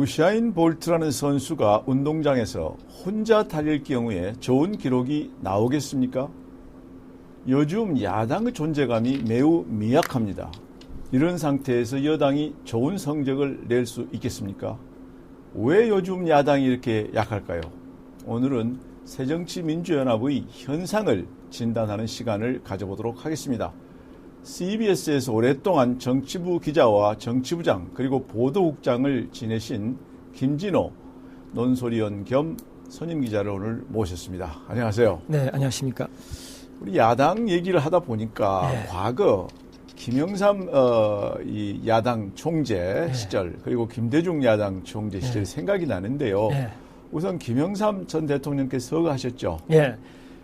우샤인 볼트라는 선수가 운동장에서 혼자 달릴 경우에 좋은 기록이 나오겠습니까? 요즘 야당의 존재감이 매우 미약합니다. 이런 상태에서 여당이 좋은 성적을 낼 수 있겠습니까? 왜 요즘 야당이 이렇게 약할까요? 오늘은 새정치민주연합의 현상을 진단하는 시간을 가져보도록 하겠습니다. CBS에서 오랫동안 정치부 기자와 정치부장 그리고 보도국장을 지내신 김진호 논설위원 겸 선임 기자를 오늘 모셨습니다. 안녕하세요. 네, 안녕하십니까. 우리 야당 얘기를 하다 보니까 과거 김영삼 이 야당 총재 시절 그리고 김대중 야당 총재 시절 생각이 나는데요. 우선 김영삼 전 대통령께서 하셨죠. 예,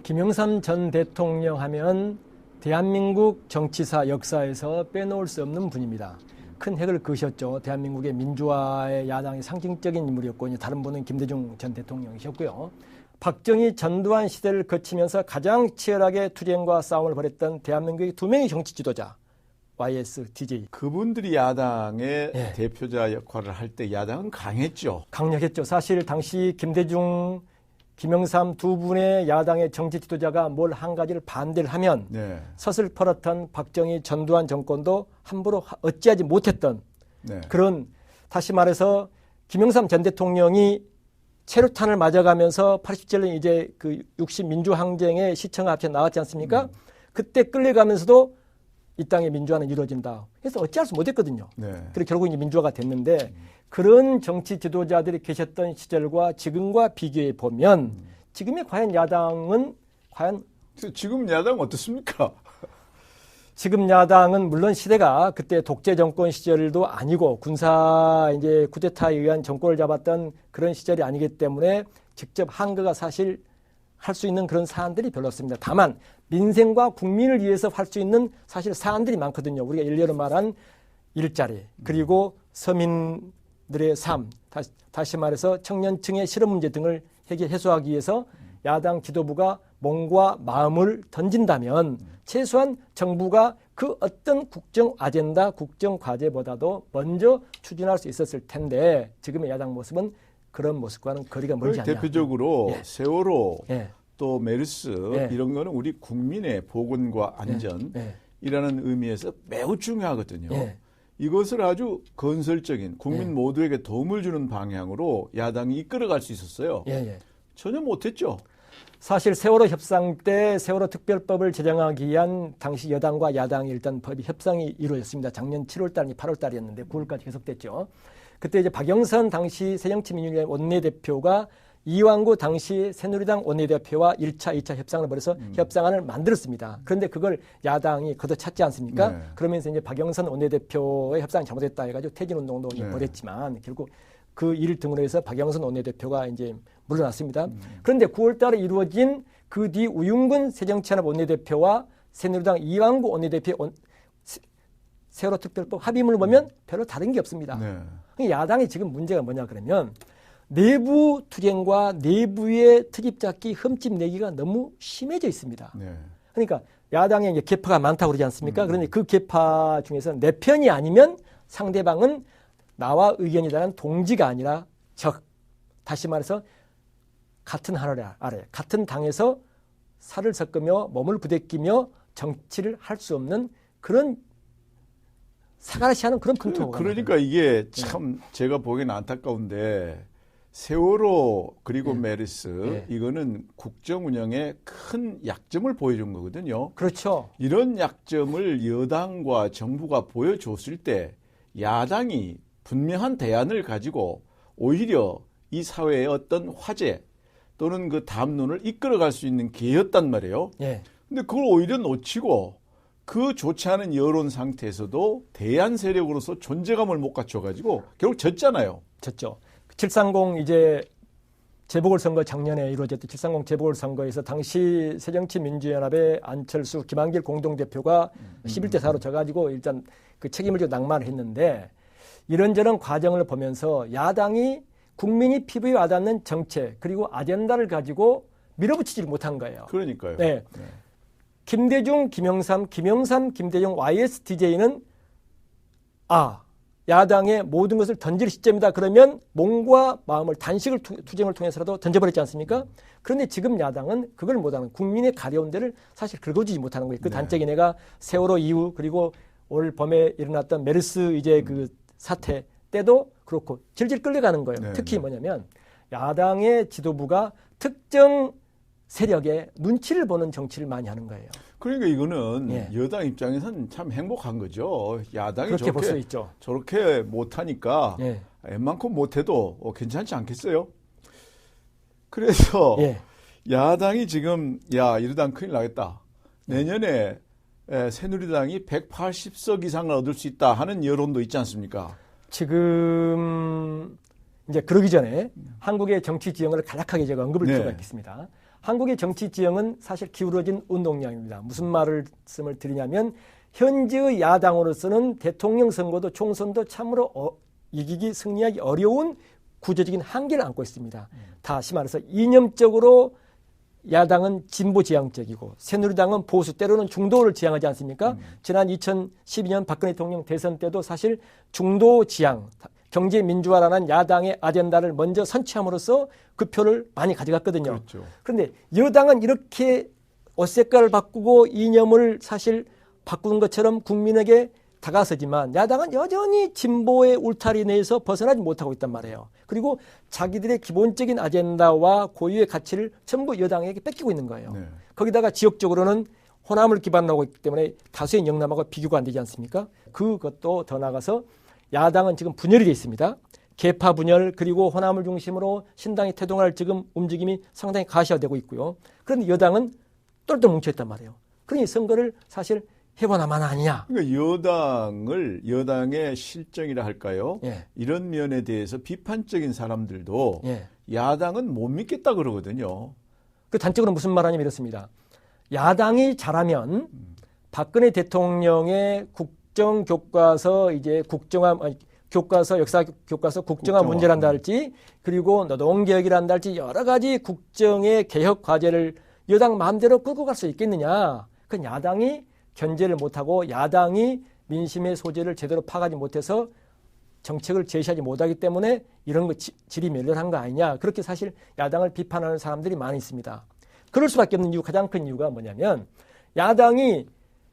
김영삼 전 대통령 하면 대한민국 정치사 역사에서 빼놓을 수 없는 분입니다. 큰 획을 그으셨죠. 대한민국의 민주화의 야당의 상징적인 인물이었고, 다른 분은 김대중 전 대통령이셨고요. 박정희 전두환 시대를 거치면서 가장 치열하게 투쟁과 싸움을 벌였던 대한민국의 두 명의 정치 지도자, YS, DJ. 그분들이 야당의 대표자 역할을 할 때 야당은 강했죠. 강력했죠. 사실 당시 김대중, 김영삼 두 분의 야당의 정치 지도자가 뭘 한 가지를 반대를 하면 서슬퍼렇던 박정희 전두환 정권도 함부로 어찌하지 못했던 그런, 다시 말해서 김영삼 전 대통령이 체류탄을 맞아가면서 87년 이제 그 60 민주항쟁의 시청에 앞에 나왔지 않습니까? 그때 끌려가면서도 이 땅의 민주화는 이루어진다. 그래서 어찌할 수 못했거든요. 그리고 결국 이제 민주화가 됐는데 그런 정치 지도자들이 계셨던 시절과 지금과 비교해 보면 지금의 과연 야당은 과연 지금 야당 어떻습니까? 지금 야당은 물론 시대가 그때 독재 정권 시절도 아니고 군사 이제 쿠데타에 의한 정권을 잡았던 그런 시절이 아니기 때문에 직접 한거가 사실 할 수 있는 그런 사안들이 별로 없습니다. 다만 민생과 국민을 위해서 할 수 있는 사실 사안들이 많거든요. 우리가 일례로 말한 일자리, 그리고 서민들의 삶, 다시 말해서 청년층의 실업 문제 등을 해소하기 위해서 야당 지도부가 몸과 마음을 던진다면 최소한 정부가 그 어떤 국정 아젠다, 국정 과제보다도 먼저 추진할 수 있었을 텐데 지금의 야당 모습은 그런 모습과는 거리가 멀지 않냐. 대표적으로 세월호, 또 메르스 이런 거는 우리 국민의 보건과 안전이라는 의미에서 매우 중요하거든요. 이것을 아주 건설적인 국민 모두에게 도움을 주는 방향으로 야당이 이끌어갈 수 있었어요. 전혀 못했죠. 사실 세월호 협상 때 세월호 특별법을 제정하기 위한 당시 여당과 야당이 일단 법이 협상이 이루어졌습니다. 작년 7월 달이 8월 달이었는데 9월까지 계속됐죠. 그때 이제 박영선 당시 새정치민주연합 원내대표가 이완구 당시 새누리당 원내대표와 1차, 2차 협상을 벌여서 협상안을 만들었습니다. 그런데 그걸 야당이 걷어찼지 않습니까? 그러면서 이제 박영선 원내대표의 협상이 잘못됐다 해가지고 퇴진운동도 벌였지만 결국 그 일 등으로 해서 박영선 원내대표가 이제 물러났습니다. 그런데 9월 달에 이루어진 그 뒤 우윤근 새정치연합 원내대표와 새누리당 이완구 원내대표의 세월호 특별법 합의문을 보면 별로 다른 게 없습니다. 야당이 지금 문제가 뭐냐 그러면 내부 투쟁과 내부의 트집 잡기, 흠집 내기가 너무 심해져 있습니다. 그러니까 야당에 이제 계파가 많다고 그러지 않습니까? 그런데 그 계파 중에서 내 편이 아니면 상대방은 나와 의견이 다른 동지가 아니라 적. 다시 말해서 같은 하늘 아래, 같은 당에서 살을 섞으며 몸을 부대끼며 정치를 할 수 없는 그런 사가시하는 그런 큰통을. 그러니까 이게 참 제가 보기에는 안타까운데 세월호 그리고 메르스 이거는 국정 운영에 큰 약점을 보여준 거거든요. 그렇죠. 이런 약점을 여당과 정부가 보여줬을 때 야당이 분명한 대안을 가지고 오히려 이 사회의 어떤 화제 또는 그 담론을 이끌어갈 수 있는 기회였단 말이에요. 근데 그걸 오히려 놓치고 그 좋지 않은 여론 상태에서도 대안 세력으로서 존재감을 못 갖춰가지고 결국 졌잖아요. 졌죠. 730 이제 재보궐선거 작년에 이루어졌던 730 재보궐선거에서 당시 새정치민주연합의 안철수, 김한길 공동대표가 11대 4로 져가지고 일단 그 책임을 지고 낙마를 했는데 이런저런 과정을 보면서 야당이 국민이 피부에 와닿는 정책 그리고 아젠다를 가지고 밀어붙이지 못한 거예요. 그러니까요. 김대중, 김영삼, 김대중, YSDJ는 야당의 모든 것을 던질 시점이다. 그러면 몸과 마음을 단식을 투쟁을 통해서라도 던져버렸지 않습니까? 그런데 지금 야당은 그걸 못하는 국민의 가려운 데를 사실 긁어주지 못하는 거예요. 그 네. 단적이네가 세월호 이후 그리고 올 봄에 일어났던 메르스 이제 그 사태 때도 그렇고 질질 끌려가는 거예요. 네, 특히 네. 뭐냐면 야당의 지도부가 특정 세력의 눈치를 보는 정치를 많이 하는 거예요. 그러니까 이거는 예. 여당 입장에서는 참 행복한 거죠. 야당이 그렇게 볼 수 있죠. 저렇게 못하니까 예. 웬만큼 못해도 괜찮지 않겠어요? 그래서 예. 야당이 지금 이러다가 큰일 나겠다. 내년에 새누리당이 180석 이상을 얻을 수 있다 하는 여론도 있지 않습니까? 지금 이제 그러기 전에 한국의 정치 지형을 간략하게 제가 언급을 네. 필요가 있겠습니다. 한국의 정치 지형은 사실 기울어진 운동량입니다. 무슨 말씀을 드리냐면 현재의 야당으로서는 대통령 선거도 총선도 참으로 이기기 승리하기 어려운 구조적인 한계를 안고 있습니다. 다시 말해서 이념적으로 야당은 진보 지향적이고 새누리당은 보수 때로는 중도를 지향하지 않습니까? 지난 2012년 박근혜 대통령 대선 때도 사실 중도 지향 경제 민주화라는 야당의 아젠다를 먼저 선취함으로써 그 표를 많이 가져갔거든요. 그렇죠. 그런데 여당은 이렇게 옷 색깔을 바꾸고 이념을 사실 바꾸는 것처럼 국민에게 다가서지만 야당은 여전히 진보의 울타리 내에서 벗어나지 못하고 있단 말이에요. 그리고 자기들의 기본적인 아젠다와 고유의 가치를 전부 여당에게 뺏기고 있는 거예요. 네. 거기다가 지역적으로는 호남을 기반으로 하고 있기 때문에 다수의 영남하고 비교가 안 되지 않습니까? 그것도 더 나아가서 야당은 지금 분열이 되어 있습니다. 계파 분열 그리고 호남을 중심으로 신당이 태동할 지금 움직임이 상당히 가시화되고 있고요. 그런데 여당은 똘똘 뭉쳐있단 말이에요. 그러니 선거를 사실 해보나마나 아니냐. 그러니까 여당의 실정이라 할까요? 예. 이런 면에 대해서 비판적인 사람들도 예. 야당은 못 믿겠다 그러거든요. 그 단적으로 무슨 말하냐면 이렇습니다. 야당이 잘하면 박근혜 대통령의 국정교과서 이제 교과서 역사 교과서 국정화 문제를 한다 할지 그리고 노동개혁이라 한다 할지 여러 가지 국정의 개혁 과제를 여당 마음대로 끌고 갈 수 있겠느냐. 그건 야당이 견제를 못하고 야당이 민심의 소재를 제대로 파악하지 못해서 정책을 제시하지 못하기 때문에 이런 거 질이 멸렬한 거 아니냐. 그렇게 사실 야당을 비판하는 사람들이 많이 있습니다. 그럴 수밖에 없는 이유 가장 큰 이유가 뭐냐면 야당이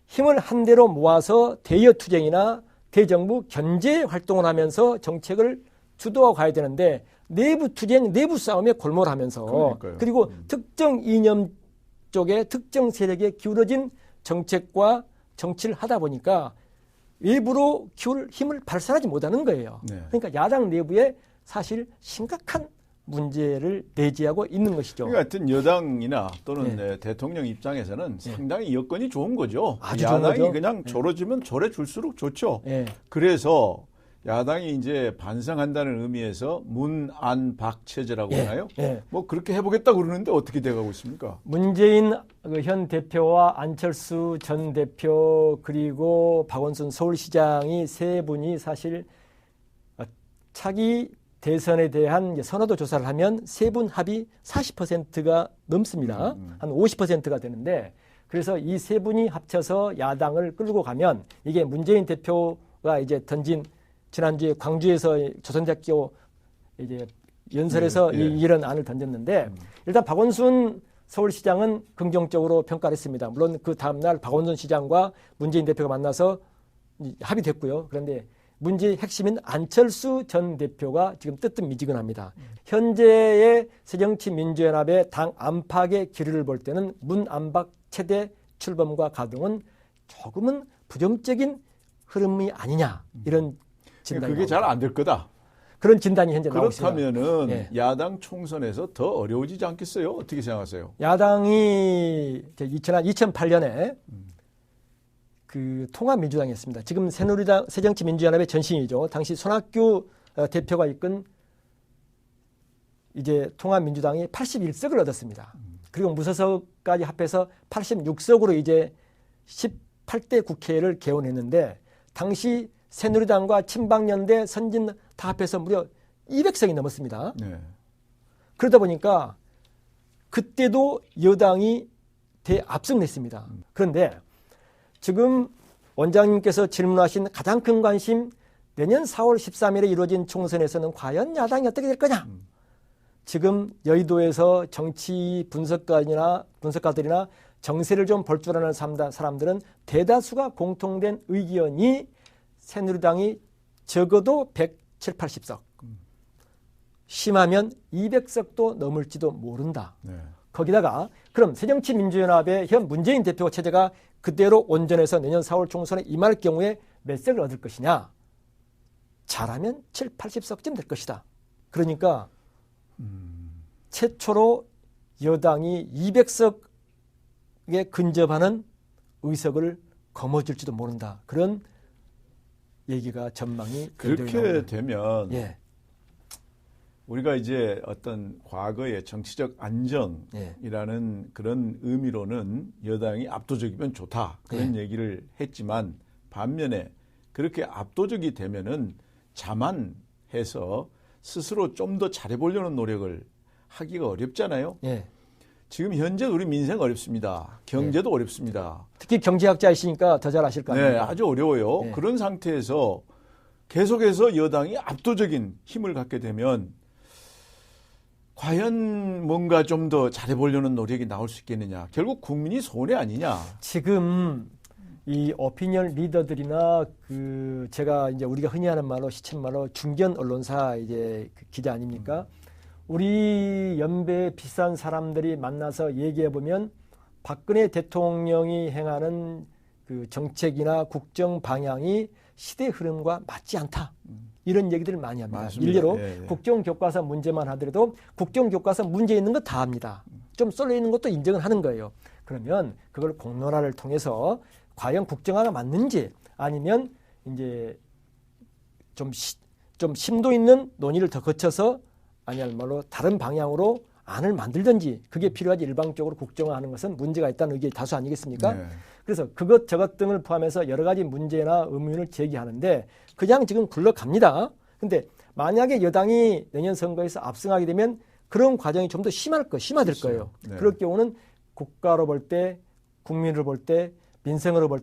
힘을 한 대로 모아서 대여 투쟁이나 대정부 견제 활동을 하면서 정책을 주도하고 가야 되는데 내부 투쟁, 내부 싸움에 골몰 하면서 그러니까요. 그리고 특정 이념 쪽에 특정 세력에 기울어진 정책과 정치를 하다 보니까 외부로 키울 힘을 발산하지 못하는 거예요. 네. 그러니까 야당 내부에 사실 심각한 문제를 내재하고 있는 것이죠. 그러니까 하여튼 여당이나 또는 네. 대통령 입장에서는 상당히 여건이 좋은 거죠. 아주 좋은 야당이 거죠. 그냥 졸어지면 졸해줄수록 좋죠. 예. 그래서 야당이 이제 반성한다는 의미에서 문안박 체제라고 예. 하나요? 예. 뭐 그렇게 해보겠다 그러는데 어떻게 돼가고 있습니까? 문재인 현 대표와 안철수 전 대표 그리고 박원순 서울시장이 세 분이 사실 차기 대선에 대한 선호도 조사를 하면 세 분 합이 40%가 넘습니다. 한 50%가 되는데 그래서 이 세 분이 합쳐서 야당을 끌고 가면 이게 문재인 대표가 이제 던진 지난주에 광주에서 조선대학교 이제 연설에서 예. 이런 안을 던졌는데 일단 박원순 서울시장은 긍정적으로 평가를 했습니다. 물론 그 다음날 박원순 시장과 문재인 대표가 만나서 합의됐고요. 그런데 문제의 핵심인 안철수 전 대표가 지금 뜨뜻미지근합니다. 현재의 새정치민주연합의 당 안팎의 기류를 볼 때는 문안박 최대 출범과 가동은 조금은 부정적인 흐름이 아니냐 이런 진단이 그게 잘 안 될 거다. 그런 진단이 현재 나오고 있습니다. 그렇다면은 예. 야당 총선에서 더 어려워지지 않겠어요? 어떻게 생각하세요? 야당이 2008년에 그 통합민주당이었습니다. 지금 새누리당 새정치민주연합의 전신이죠. 당시 손학규 대표가 이끈 이제 통합민주당이 81석을 얻었습니다. 그리고 무소속까지 합해서 86석으로 이제 18대 국회를 개원했는데 당시 새누리당과 친박연대 선진 다 합해서 무려 200석이 넘었습니다. 네. 그러다 보니까 그때도 여당이 대압승 냈습니다. 그런데 지금 원장님께서 질문하신 가장 큰 관심 내년 4월 13일에 이루어진 총선에서는 과연 야당이 어떻게 될 거냐? 지금 여의도에서 정치 분석가들이나 정세를 좀 볼 줄 아는 사람들은 대다수가 공통된 의견이 새누리당이 적어도 170, 80석, 심하면 200석도 넘을지도 모른다. 네. 거기다가 그럼 새정치민주연합의 현 문재인 대표 체제가 그대로 온전해서 내년 4월 총선에 임할 경우에 몇 석을 얻을 것이냐? 잘하면 7, 80석쯤 될 것이다. 그러니까 최초로 여당이 200석에 근접하는 의석을 거머쥘지도 모른다. 그런 얘기가 전망이 그렇게 되면 예. 우리가 이제 어떤 과거의 정치적 안정이라는 그런 의미로는 여당이 압도적이면 좋다. 그런 얘기를 했지만 반면에 그렇게 압도적이 되면은 자만해서 스스로 좀 더 잘해보려는 노력을 하기가 어렵잖아요. 예. 지금 현재 우리 민생 어렵습니다. 경제도 어렵습니다. 특히 경제학자이시니까 더 잘 아실 거 아닙니까? 네, 아주 어려워요. 네. 그런 상태에서 계속해서 여당이 압도적인 힘을 갖게 되면 과연 뭔가 좀 더 잘해보려는 노력이 나올 수 있겠느냐. 결국 국민이 손해 아니냐. 지금 이 오피니언 리더들이나 제가 이제 우리가 흔히 하는 말로 시쳇말로 중견 언론사 이제 기자 아닙니까? 우리 연배에 비싼 사람들이 만나서 얘기해 보면 박근혜 대통령이 행하는 그 정책이나 국정 방향이 시대 흐름과 맞지 않다. 이런 얘기들을 많이 합니다. 맞습니다. 일례로 예, 예. 국정교과서 문제만 하더라도 국정교과서 문제 있는 거 다 합니다. 좀 쏠려 있는 것도 인정을 하는 거예요. 그러면 그걸 공론화를 통해서 과연 국정화가 맞는지 아니면 이제 좀 심도 있는 논의를 더 거쳐서 아니야말로 다른 방향으로 안을 만들든지 그게 필요하지 일방적으로 국정화하는 것은 문제가 있다는 의견이 다수 아니겠습니까? 네. 그래서 그것 저것 등을 포함해서 여러 가지 문제나 의문을 제기하는데 그냥 지금 굴러갑니다. 근데 만약에 여당이 내년 선거에서 압승하게 되면 그런 과정이 좀 더 심화될 거예요. 네. 그럴 경우는 국가로 볼 때, 국민을 볼 때, 민생으로 볼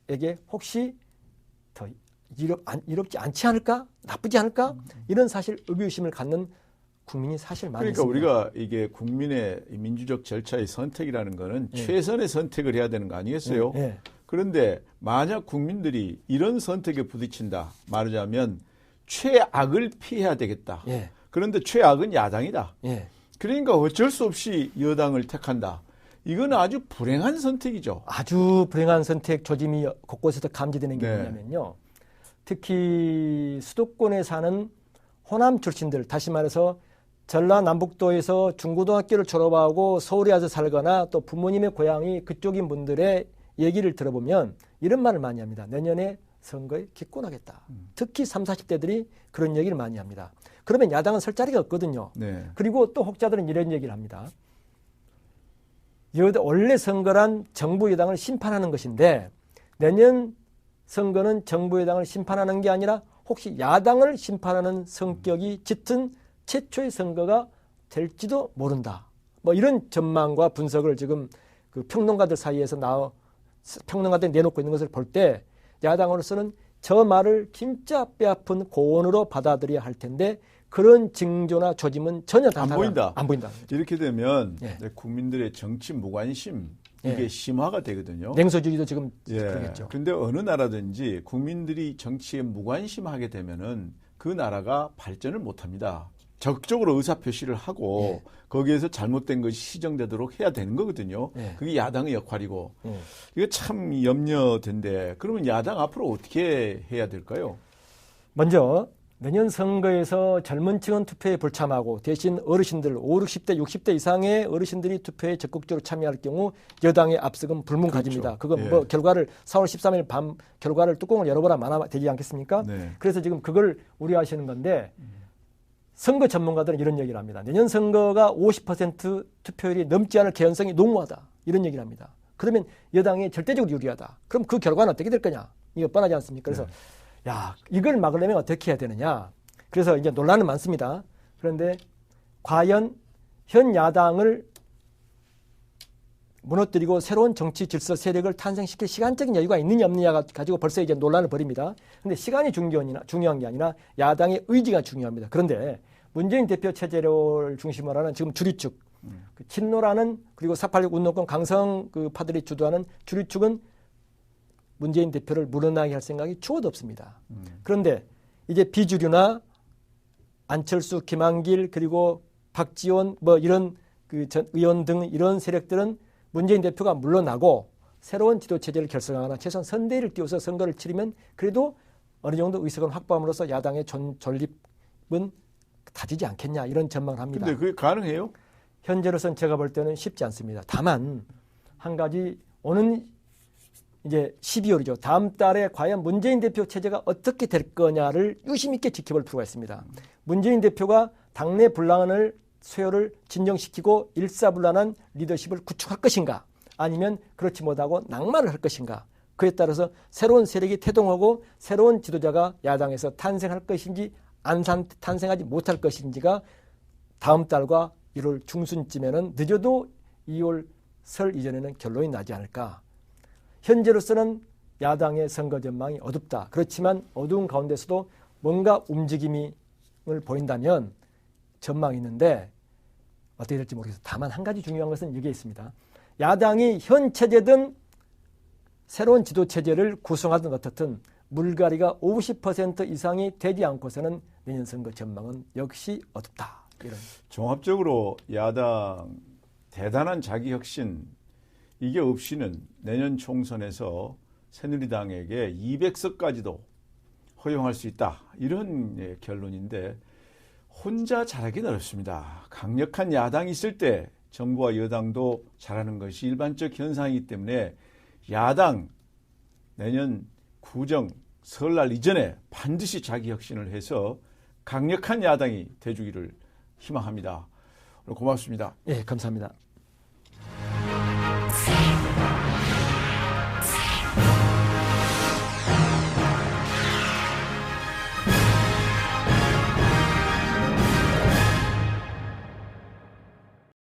때에게 혹시 더 이롭지 않지 않을까? 나쁘지 않을까? 이런 사실 의구심을 갖는 국민이 사실 많이 그러니까 있습니다. 우리가 이게 국민의 민주적 절차의 선택이라는 거는 예. 최선의 선택을 해야 되는 거 아니겠어요? 예. 그런데 만약 국민들이 이런 선택에 부딪힌다. 말하자면 최악을 피해야 되겠다. 예. 그런데 최악은 야당이다. 예. 그러니까 어쩔 수 없이 여당을 택한다. 이건 아주 불행한 선택이죠. 아주 불행한 선택 조짐이 곳곳에서 감지되는 게 네. 뭐냐면요. 특히 수도권에 사는 호남 출신들, 다시 말해서 전라남북도에서 중고등학교를 졸업하고 서울에 와서 살거나 또 부모님의 고향이 그쪽인 분들의 얘기를 들어보면 이런 말을 많이 합니다. 내년에 선거에 기권하겠다. 특히 30, 40대들이 그런 얘기를 많이 합니다. 그러면 야당은 설 자리가 없거든요. 네. 그리고 또 혹자들은 이런 얘기를 합니다. 원래 선거란 정부 여당을 심판하는 것인데 내년 선거는 정부 여당을 심판하는 게 아니라 혹시 야당을 심판하는 성격이 짙은 최초의 선거가 될지도 모른다. 뭐 이런 전망과 분석을 지금 그 평론가들 사이에서 평론가들이 내놓고 있는 것을 볼 때 야당으로서는 저 말을 진짜 뼈아픈 고언으로 받아들여야 할 텐데 그런 징조나 조짐은 전혀 안 보인다. 안 보인다. 이렇게 되면 예. 국민들의 정치 무관심 이게 예. 심화가 되거든요. 냉소주의도 지금 예. 그러겠죠. 근데 어느 나라든지 국민들이 정치에 무관심하게 되면은 그 나라가 발전을 못 합니다. 적극적으로 의사표시를 하고 예. 거기에서 잘못된 것이 시정되도록 해야 되는 거거든요. 예. 그게 야당의 역할이고. 예. 이거 참 염려된데 그러면 야당 앞으로 어떻게 해야 될까요? 먼저 내년 선거에서 젊은 층은 투표에 불참하고 대신 어르신들 50, 60대, 60대 이상의 어르신들이 투표에 적극적으로 참여할 경우 여당의 압승은 불문가집니다. 그렇죠. 그건 예. 뭐 결과를 4월 13일 밤 결과를 뚜껑을 열어보라 마나 되지 않겠습니까? 네. 그래서 지금 그걸 우려하시는 건데 선거 전문가들은 이런 얘기를 합니다. 내년 선거가 50% 투표율이 넘지 않을 개연성이 농후하다. 이런 얘기를 합니다. 그러면 여당이 절대적으로 유리하다. 그럼 그 결과는 어떻게 될 거냐? 이거 뻔하지 않습니까? 그래서 야, 이걸 막으려면 어떻게 해야 되느냐? 그래서 이제 논란은 많습니다. 그런데 과연 현 야당을 무너뜨리고 새로운 정치 질서 세력을 탄생시킬 시간적인 여유가 있느냐 없느냐가 가지고 벌써 이제 논란을 벌입니다. 그런데 시간이 중요한 게 아니라 야당의 의지가 중요합니다. 그런데 문재인 대표 체제를 중심으로 하는 지금 주류축, 그 친노라는 그리고 4.86 운동권 강성 그 파들이 주도하는 주류축은 문재인 대표를 물러나게 할 생각이 추호도 없습니다. 그런데 이제 비주류나 안철수, 김한길 그리고 박지원 뭐 이런 그 전 의원 등 이런 세력들은 문재인 대표가 물러나고 새로운 지도체제를 결성하거나 최소한 선대위를 띄워서 선거를 치르면 그래도 어느 정도 의석은 확보함으로써 야당의 존립은 다지지 않겠냐 이런 전망을 합니다. 근데 그게 가능해요? 현재로서는 제가 볼 때는 쉽지 않습니다. 다만 한 가지 오는 이제 12월이죠. 다음 달에 과연 문재인 대표 체제가 어떻게 될 거냐를 유심 있게 지켜볼 필요가 있습니다. 문재인 대표가 당내 분란을 쇠요를 진정시키고 일사불란한 리더십을 구축할 것인가 아니면 그렇지 못하고 낙마를 할 것인가 그에 따라서 새로운 세력이 태동하고 새로운 지도자가 야당에서 탄생할 것인지 탄생하지 못할 것인지가 다음 달과 1월 중순쯤에는 늦어도 2월 설 이전에는 결론이 나지 않을까. 현재로서는 야당의 선거 전망이 어둡다. 그렇지만 어두운 가운데서도 뭔가 움직임을 보인다면 전망이 있는데 어떻게 될지 모르겠어요. 다만 한 가지 중요한 것은 여기에 있습니다. 야당이 현 체제든 새로운 지도체제를 구성하든 어떻든 물갈이가 50% 이상이 되지 않고서는 내년 선거 전망은 역시 어둡다. 이런. 종합적으로 야당 대단한 자기혁신 이게 없이는 내년 총선에서 새누리당에게 200석까지도 허용할 수 있다. 이런 결론인데 혼자 잘하기는 어렵습니다. 강력한 야당이 있을 때 정부와 여당도 잘하는 것이 일반적 현상이기 때문에 야당 내년 구정 설날 이전에 반드시 자기혁신을 해서 강력한 야당이 돼주기를 희망합니다. 오늘 고맙습니다. 예, 감사합니다.